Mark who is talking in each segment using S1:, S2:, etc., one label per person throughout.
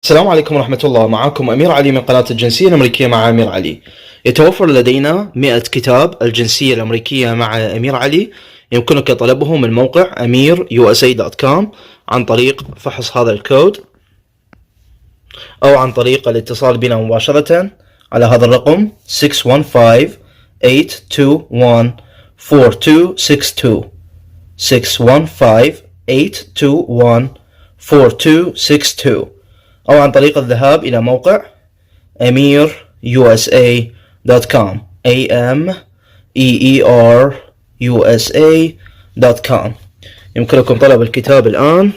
S1: السلام عليكم ورحمة الله. معكم أمير علي من قناة الجنسية الأمريكية مع أمير علي. يتوفر لدينا 100 كتاب الجنسية الأمريكية مع أمير علي. يمكنك طلبه من موقع أمير.USA.com عن طريق فحص هذا الكود أو عن طريق الاتصال بنا مباشرة على هذا الرقم 615-821-4262 615-821-4262 أو عن طريق الذهاب إلى موقع أمير.USA.com AMEER.USA.com. يمكنكم طلب الكتاب الآن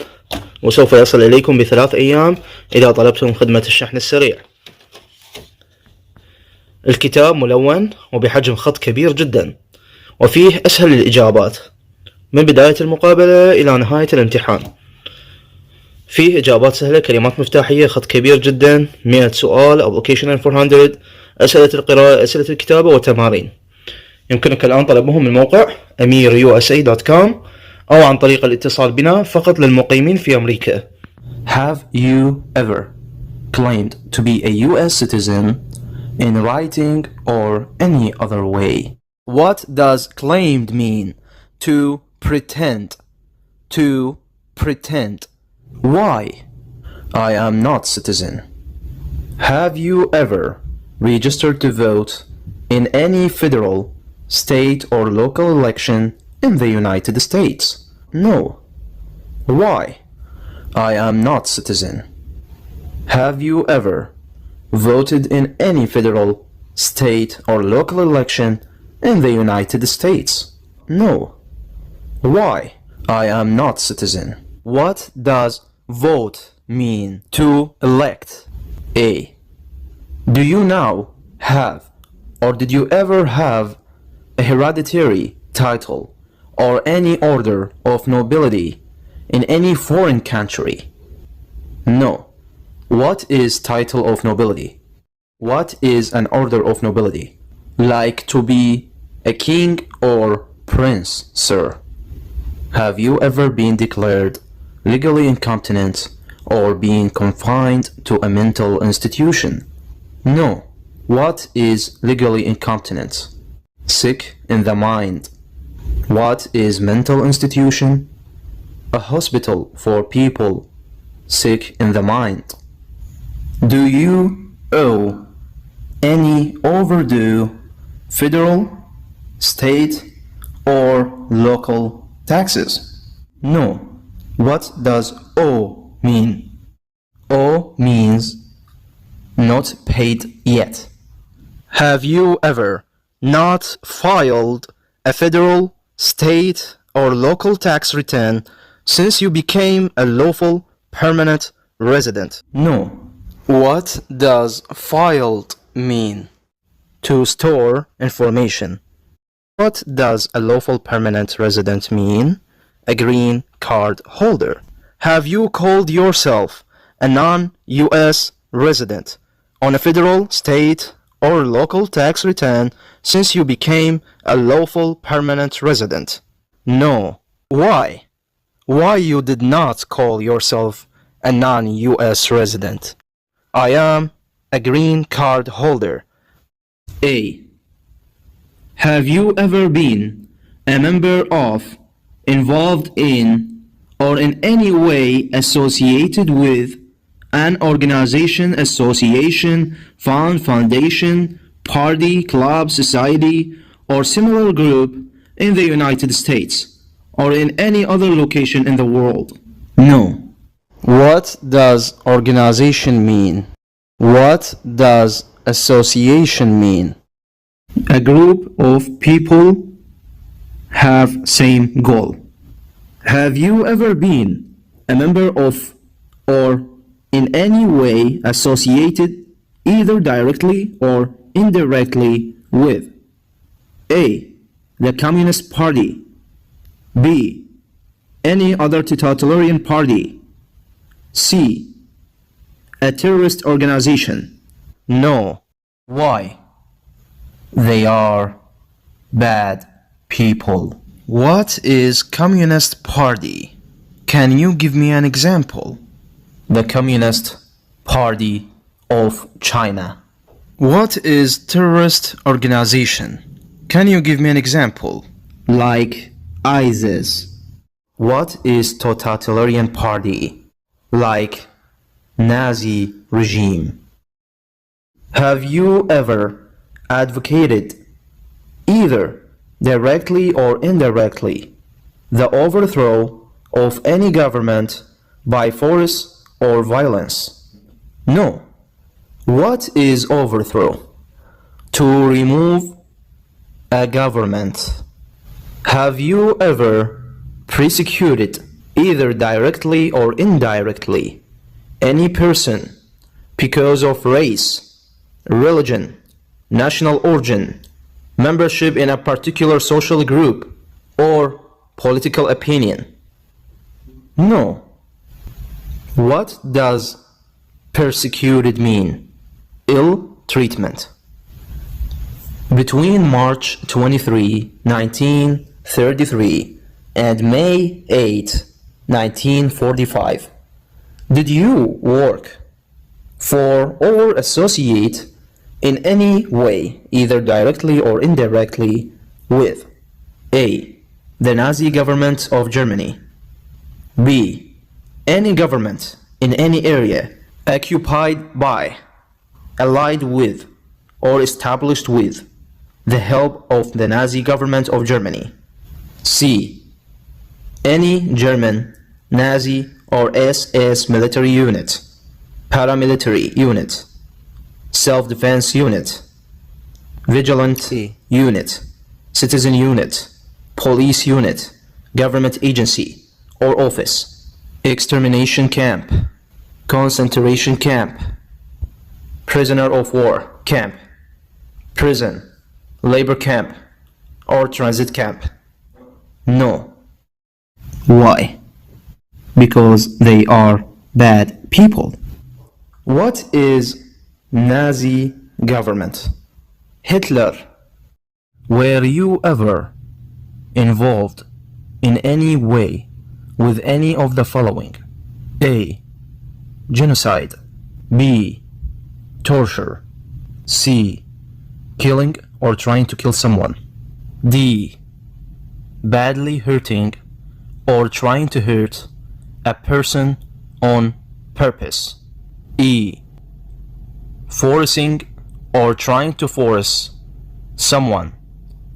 S1: وسوف يصل إليكم ب3 أيام إذا طلبتم خدمة الشحن السريع. الكتاب ملون وبحجم خط كبير جدا، وفيه أسهل الإجابات من بداية المقابلة إلى نهاية الامتحان. فيه إجابات سهلة، كلمات مفتاحية، خط كبير جدا، 100 سؤال، ابلكيشن n400، أسئلة القراءة، أسئلة الكتابة وتمارين. يمكنك الآن طلبه من موقع أمير.USA.com أو عن طريق الاتصال بنا فقط للمقيمين في أمريكا.
S2: Have you ever claimed to be a US citizen in writing or any other way?
S1: What does claimed mean? To pretend. To pretend.
S2: Why? I am not citizen. Have you ever registered to vote in any federal, state or local election in the United States? No. Why? I am not citizen. Have you ever voted in any federal, state or local election in the United States? No. Why? I am not citizen.
S1: What does vote mean?
S2: To elect. A. Do you now have or did you ever have a hereditary title or any order of nobility in any foreign country? No. What is title of nobility? What is an order of nobility? Like to be a king or prince, sir. Have you ever been declared legally incompetent or being confined to a mental institution? No. What is legally incompetent? Sick in the mind. What is mental institution? A hospital for people sick in the mind. Do you owe any overdue federal, state, or local taxes? No. What does O mean? O means not paid yet.
S1: Have you ever not filed a federal, state, or local tax return since you became a lawful permanent resident?
S2: No.
S1: What does filed mean? To store information. What does a lawful permanent resident mean? A green card holder. Have you called yourself a non-US resident on a federal, state, or local tax return since you became a lawful permanent resident? No. Why? Why you did not call yourself a non-US resident? I am a green card holder.
S2: A. Have you ever been a member of, involved in, or in any way associated with an organization, association, fund, foundation, party, club, society, or similar group in the United States or in any other location in the world? No.
S1: What does organization mean? What does association mean?
S2: A group of people have same goal. Have you ever been a member of or in any way associated either directly or indirectly with A. the Communist Party, B. any other totalitarian party, C. a terrorist organization?
S1: No.
S2: Why? They are bad people.
S1: What is Communist Party? Can you give me an example?
S2: The Communist Party of China.
S1: What is terrorist organization? Can you give me an example?
S2: Like ISIS. What is totalitarian party? Like Nazi regime. Have you ever advocated, either directly or indirectly, the overthrow of any government by force or violence? No. What is overthrow? To remove a government. Have you ever persecuted, either directly or indirectly, any person because of race, religion, national origin, membership in a particular social group, or political opinion? No. What does persecuted mean? Ill treatment. Between March 23, 1933 and May 8, 1945, did you work for or associate in any way, either directly or indirectly, with A. the Nazi government of Germany, B. any government in any area occupied by, allied with, or established with the help of the Nazi government of Germany, C. any German, Nazi, or SS military unit, paramilitary unit, self-defense unit, vigilante unit, citizen unit, police unit, government agency or office, extermination camp, concentration camp, prisoner of war camp, prison, labor camp, or transit camp? No. Why? Because they are bad people. What is Nazi government? Hitler. Were you ever involved in any way with any of the following? A. Genocide. B. Torture. C. Killing or trying to kill someone. D. Badly hurting or trying to hurt a person on purpose. E. Forcing or trying to force someone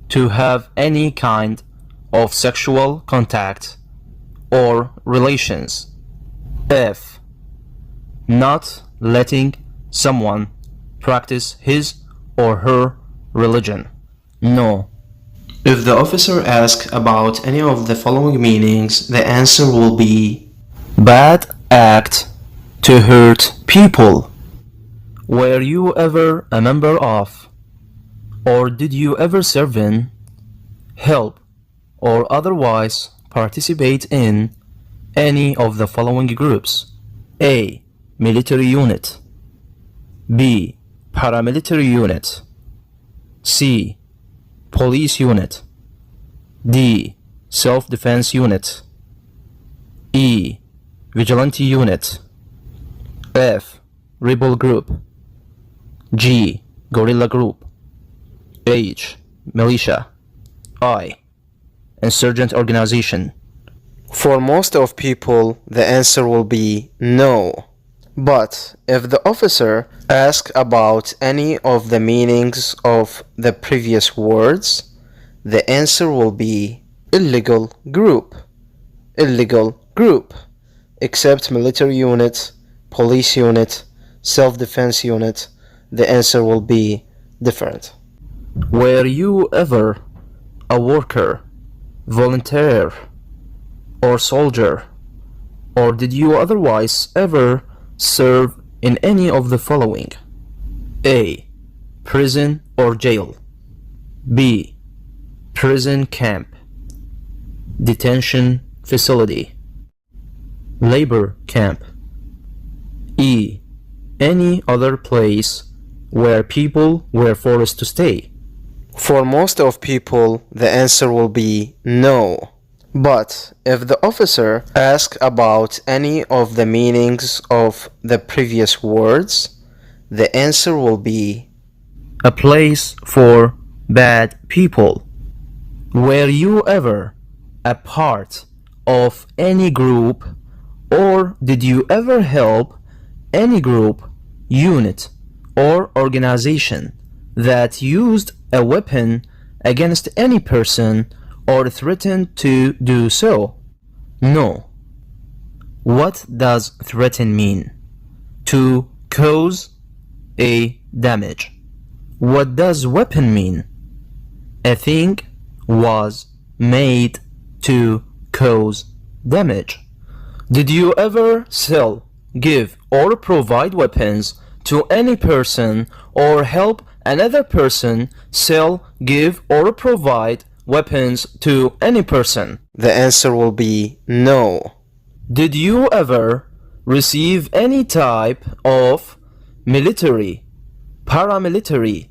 S2: to have any kind of sexual contact or relations. F. Not letting someone practice his or her religion. No. If the officer asks about any of the following meanings, the answer will be bad act to hurt people. Were you ever a member of, or did you ever serve in, help, or otherwise participate in any of the following groups? A. Military unit. B. Paramilitary unit. C. Police unit. D. Self-defense unit. E. Vigilante unit. F. Rebel group. G. Guerrilla group. H. Militia. I. Insurgent organization. For most of people, the answer will be no. But if the officer asks about any of the meanings of the previous words, the answer will be illegal group. Illegal group. Except military unit, police unit, self-defense unit, the answer will be different. Were you ever a worker, volunteer, or soldier, or did you otherwise ever serve in any of the following? A. Prison or jail. B. Prison camp. Detention facility. Labor camp. E. Any other place where people were forced to stay. For most of people, the answer will be no.
S1: But if the officer asks about any of the meanings of the previous words, the answer will be
S2: a place for bad people. Were you ever a part of any group, or did you ever help any group, unit, or organization that used a weapon against any person or threatened to do so? No. What does threaten mean? To cause a damage. What does weapon mean? A thing was made to cause damage. Did you ever sell, give, or provide weapons to any person or help another person sell, give, or provide weapons to any person?
S1: the answer will be no.
S2: Did you ever receive any type of military, paramilitary,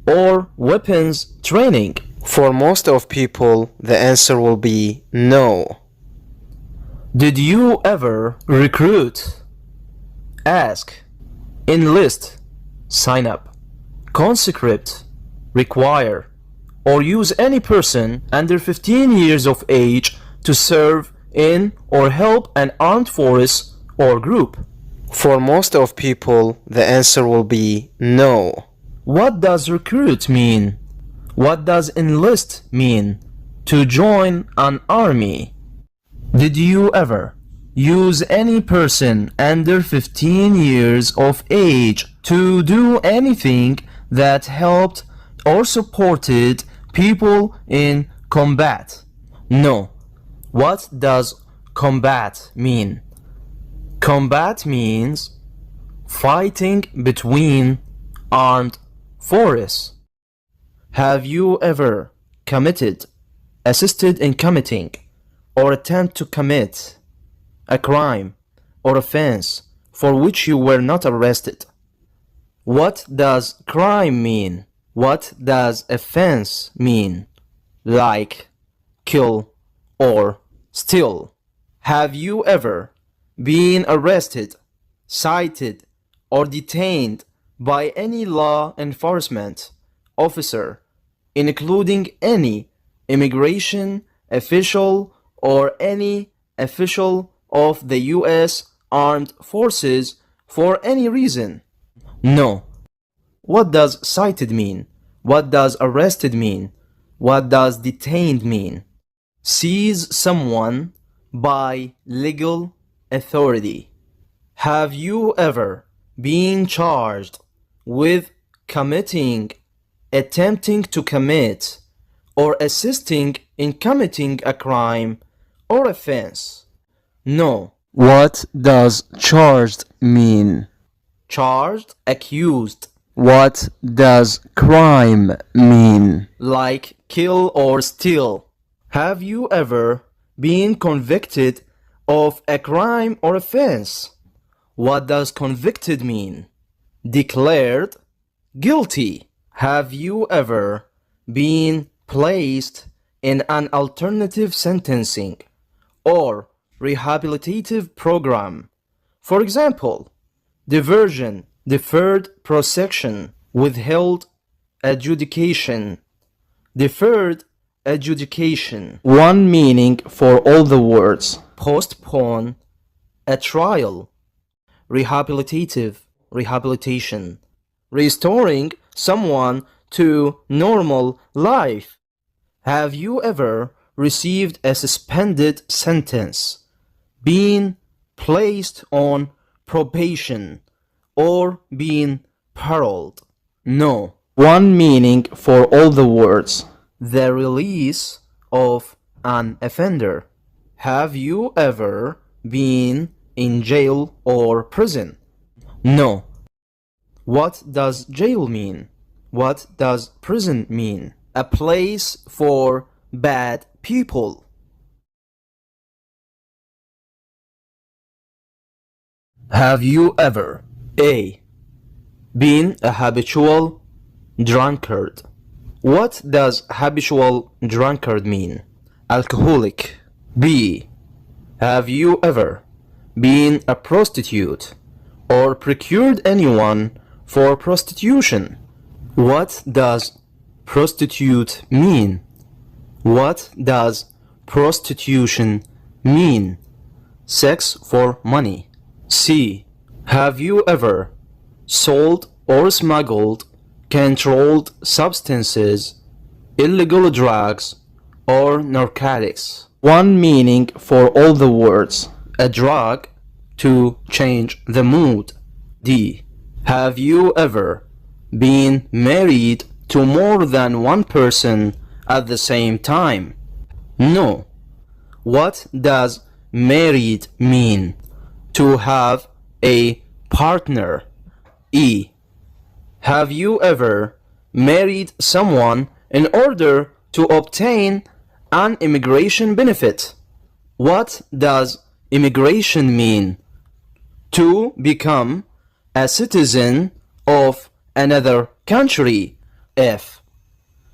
S2: or weapons training?
S1: For most of people, the answer will be no.
S2: Did you ever recruit, ask, enlist, sign up, conscript, require, or use any person under 15 years of age to serve in or help an armed force or group?
S1: For most of people, the answer will be no.
S2: What does recruit mean? What does enlist mean? To join an army. Did you ever use any person under 15 years of age to do anything that helped or supported people in combat? No. What does combat mean? Combat means fighting between armed forces. Have you ever committed, assisted in committing, or attempt to commit a crime or offense for which you were not arrested? What does crime mean? What does offense mean? Like kill or steal. Have you ever been arrested, cited, or detained by any law enforcement officer, including any immigration official or any official of the U.S. Armed Forces for any reason? No. What does cited mean? What does arrested mean? What does detained mean? Seize someone by legal authority. Have you ever been charged with committing, attempting to commit, or assisting in committing a crime or offense? No.
S1: What does charged mean?
S2: Charged, accused,
S1: What does crime mean?
S2: like kill or steal. Have you ever been convicted of a crime or offense? What does convicted mean? Declared guilty. Have you ever been placed in an alternative sentencing or rehabilitative program? For example, diversion, deferred prosecution, withheld adjudication, deferred adjudication.
S1: One meaning for all the words.
S2: Postpone a trial, rehabilitative, rehabilitation, restoring someone to normal life. Have you ever received a suspended sentence, been placed on probation, or been paroled? No.
S1: One meaning for all the words.
S2: The release of an offender. Have you ever been in jail or prison? No. What does jail mean? What does prison mean? A place for bad people. Have you ever A. Been a habitual drunkard? What does habitual drunkard mean? Alcoholic. B. Have you ever been a prostitute or procured anyone for prostitution? What does prostitute mean? What does prostitution mean? Sex for money. C. Have you ever sold or smuggled controlled substances, illegal drugs, or narcotics?
S1: One meaning for all the words.
S2: A drug to change the mood. D. Have you ever been married to more than one person at the same time? No. What does married mean? To have a partner. E. Have you ever married someone in order to obtain an immigration benefit? What does immigration mean? To become a citizen of another country. F.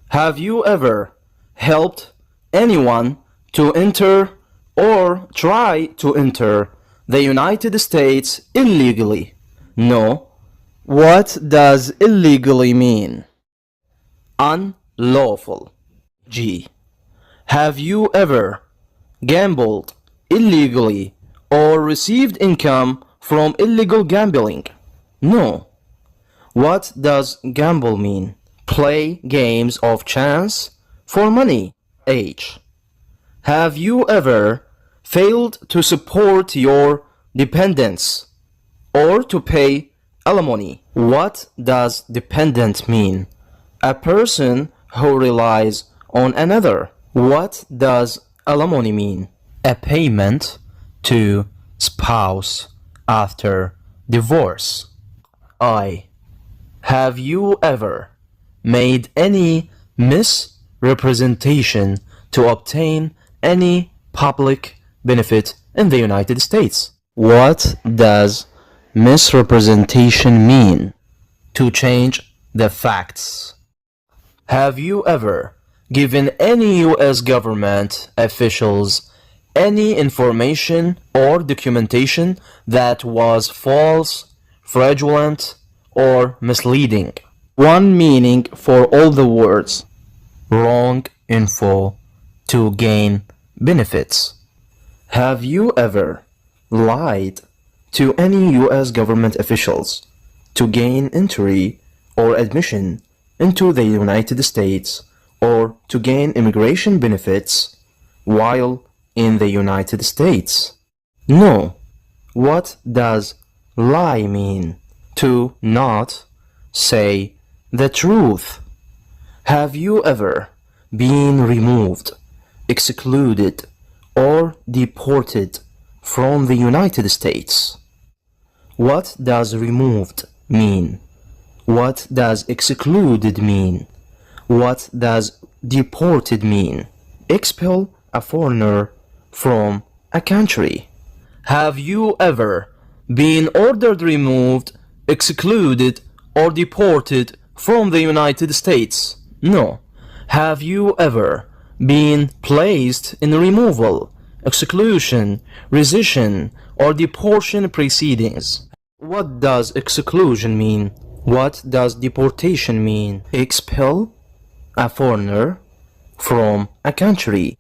S2: Have you ever helped anyone to enter or try to enter the United States illegally? No.
S1: What does illegally mean?
S2: Unlawful. G. Have you ever gambled illegally or received income from illegal gambling? No. What does gamble mean? Play games of chance for money. H. Have you ever failed to support your dependents or to pay alimony? What does dependent mean? A person who relies on another. What does alimony mean? A payment to spouse after divorce. I. Have you ever made any misrepresentation to obtain any public benefit in the United States?
S1: What does misrepresentation mean?
S2: To change the facts. Have you ever given any U.S. government officials any information or documentation that was false, fraudulent, or misleading?
S1: One meaning for all the words.
S2: Wrong info to gain benefits. Have you ever lied to any U.S. government officials to gain entry or admission into the United States or to gain immigration benefits while in the United States? No. What does lie mean? To not say the truth. Have you ever been removed, excluded, or deported from the United States? What does removed mean? What does excluded mean? What does deported mean? Expel a foreigner from a country. Have you ever been ordered removed, excluded, or deported from the United States? No. Have you ever been placed in removal, exclusion, rescission, or deportation proceedings? What does exclusion mean? What does deportation mean? Expel a foreigner from a country.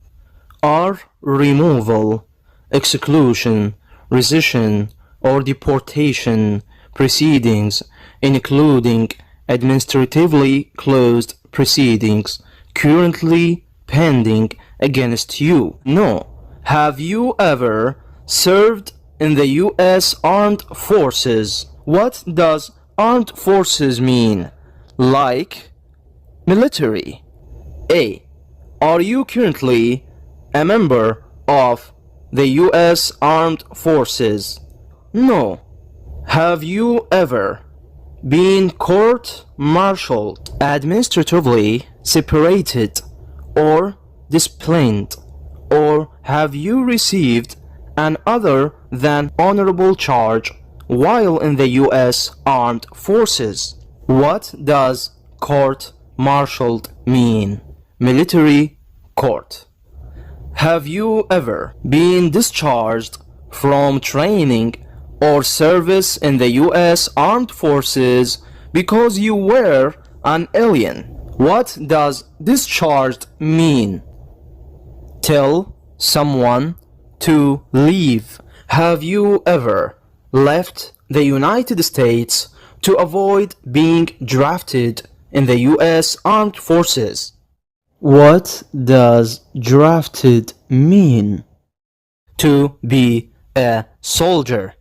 S2: Are removal, exclusion, rescission, or deportation proceedings, including administratively closed proceedings, currently pending against you? No. Have you ever served in the U.S. Armed Forces? What does armed forces mean? Like military. A. Are you currently a member of the U.S. Armed Forces? No. Have you ever been court-martialed, administratively separated, or disciplined? Or have you received an other than honorable charge while in the U.S. Armed Forces? What does court-martialed mean? Military court.
S1: Have you ever been discharged from training or service in the US Armed Forces because you were an alien? What does discharged mean? Tell someone to leave. Have you ever left the United States to avoid being drafted in the US Armed Forces? What does drafted mean? To be a soldier.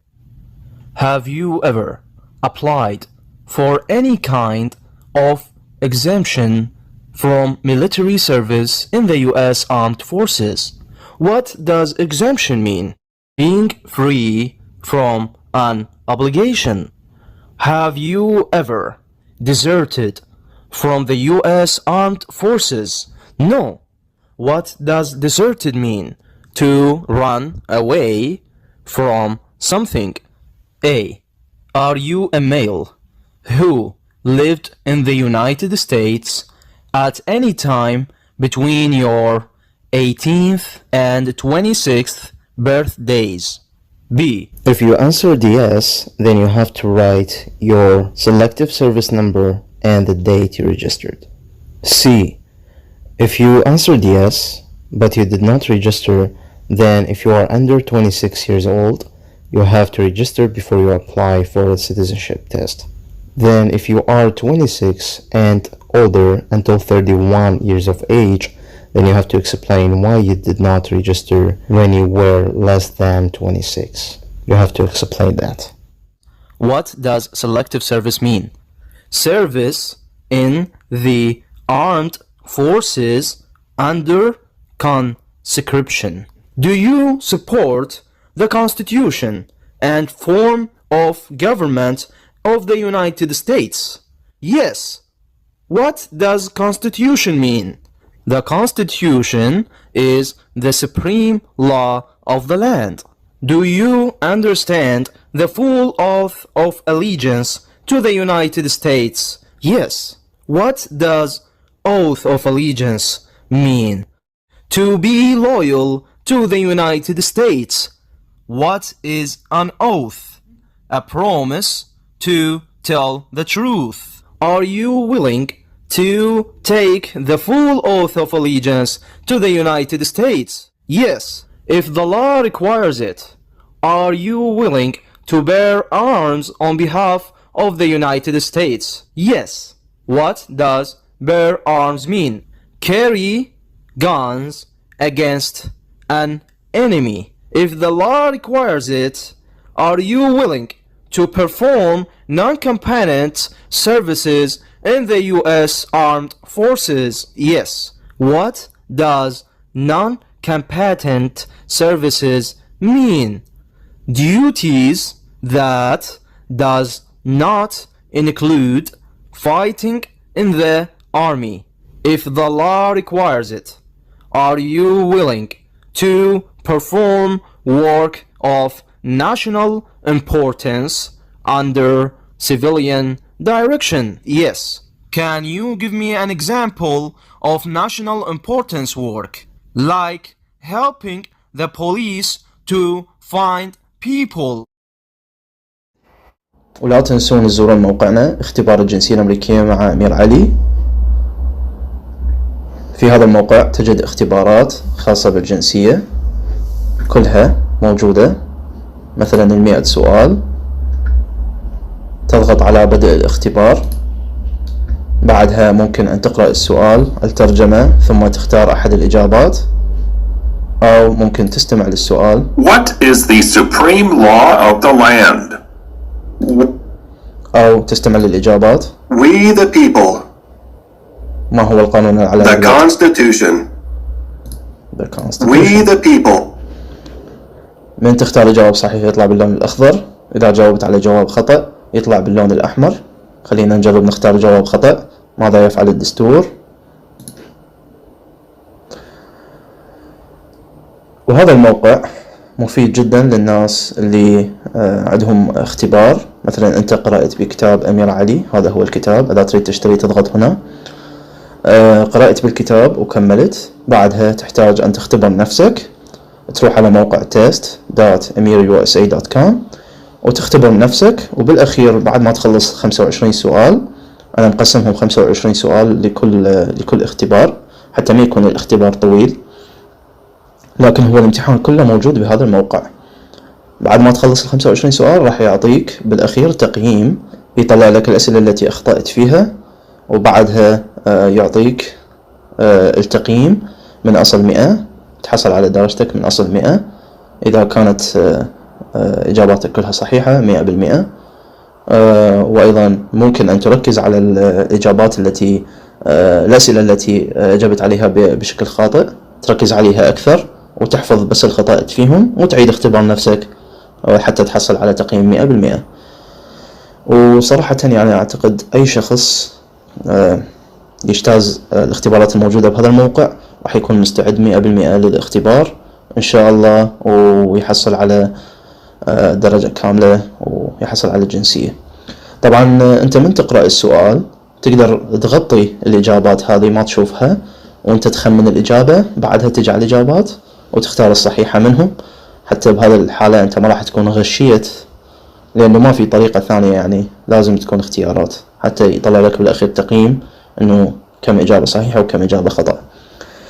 S1: Have you ever applied for any kind of exemption from military service in the US Armed Forces? What does exemption mean? Being free from an obligation. Have you ever deserted from the US Armed Forces? No. What does deserted mean? To run away from something. A. Are you a male who lived in the United States at any time between your 18th and 26th birthdays? B. If you answered yes, then you have to write your selective service number and the date you registered. C. If you answered yes, but you did not register, then if you are under 26 years old, you have to register before you apply for a citizenship test. Then if you are 26 and older until 31 years of age, then you have to explain why you did not register when you were less than 26. You have to explain that. What does selective service mean? Service in the armed forces under conscription. Do you support the Constitution and form of government of the United States? Yes. What does Constitution mean? The Constitution is the supreme law of the land. Do you understand the full oath of allegiance to the United States? Yes. What does oath of allegiance mean? To be loyal to the United States. What is an oath? A promise to tell the truth. Are you willing to take the full oath of allegiance to the United States? Yes. If the law requires it. Are you willing to bear arms on behalf of the United States? Yes. What does bear arms mean? Carry guns against an enemy. If the law requires it, are you willing to perform non-combatant services in the U.S. Armed Forces? Yes. What does non-combatant services mean? Duties that does not include fighting in the army. If the law requires it, are you willing to perform work of national importance under civilian direction? Yes. Can you give me an example of national importance work, like helping the police to find people?
S2: ولا تنسون تزورون موقعنا اختبار الجنسية الأمريكية مع أمير علي. في هذا الموقع تجد اختبارات خاصة بالجنسية كلها موجودة، مثلا 100 سؤال. تضغط على بدء الاختبار، بعدها ممكن أن تقرأ السؤال الترجمة ثم تختار أحد الإجابات، أو ممكن تستمع للسؤال.
S3: What is the supreme law of the land?
S2: أو تستمع للإجابات.
S3: We the people.
S2: ما هو القانون العالمي؟
S3: The Constitution.
S2: The Constitution.
S3: We the people.
S2: من تختار جواب صحيح يطلع باللون الأخضر، إذا جاوبت على جواب خطأ يطلع باللون الأحمر. خلينا نجرب نختار جواب خطأ. ماذا يفعل الدستور؟ وهذا الموقع مفيد جدا للناس اللي عندهم اختبار. مثلا أنت قرأت بكتاب أمير علي، هذا هو الكتاب. إذا تريد تشتري تضغط هنا،
S1: قرأت بالكتاب وكملت، بعدها تحتاج أن تختبر نفسك، تروح على موقع test.amirusa.com وتختبر نفسك. وبالأخير بعد ما تخلص 25 سؤال، أنا مقسمهم 25 سؤال لكل اختبار حتى ما يكون الاختبار طويل، لكن هو الامتحان كله موجود بهذا الموقع. بعد ما تخلص 25 سؤال راح يعطيك بالأخير تقييم، يطلع لك الأسئلة التي أخطأت فيها، وبعدها يعطيك التقييم من أصل 100، تحصل على درجتك من أصل 100 إذا كانت إجاباتك كلها صحيحة 100%. وأيضا ممكن أن تركز على الإجابات الأسئلة التي أجبت عليها بشكل خاطئ، تركز عليها أكثر وتحفظ بس الخطأ فيهم، وتعيد اختبار نفسك حتى تحصل على تقييم 100%. وصراحة يعني أعتقد أي شخص يجتاز الاختبارات الموجودة بهذا الموقع راح يكون مستعد 100% للاختبار إن شاء الله، ويحصل على درجة كاملة ويحصل على الجنسية. طبعا أنت من تقرأ السؤال تقدر تغطي الإجابات هذه ما تشوفها، وأنت تخمن الإجابة، بعدها تجي على الإجابات وتختار الصحيحة منهم. حتى بهذا الحالة أنت ما راح تكون غشيت، لأنه ما في طريقة ثانية، يعني لازم تكون اختيارات حتى يطلع لك بالأخير تقييم إنه كم إجابة صحيحة وكم إجابة خطأ.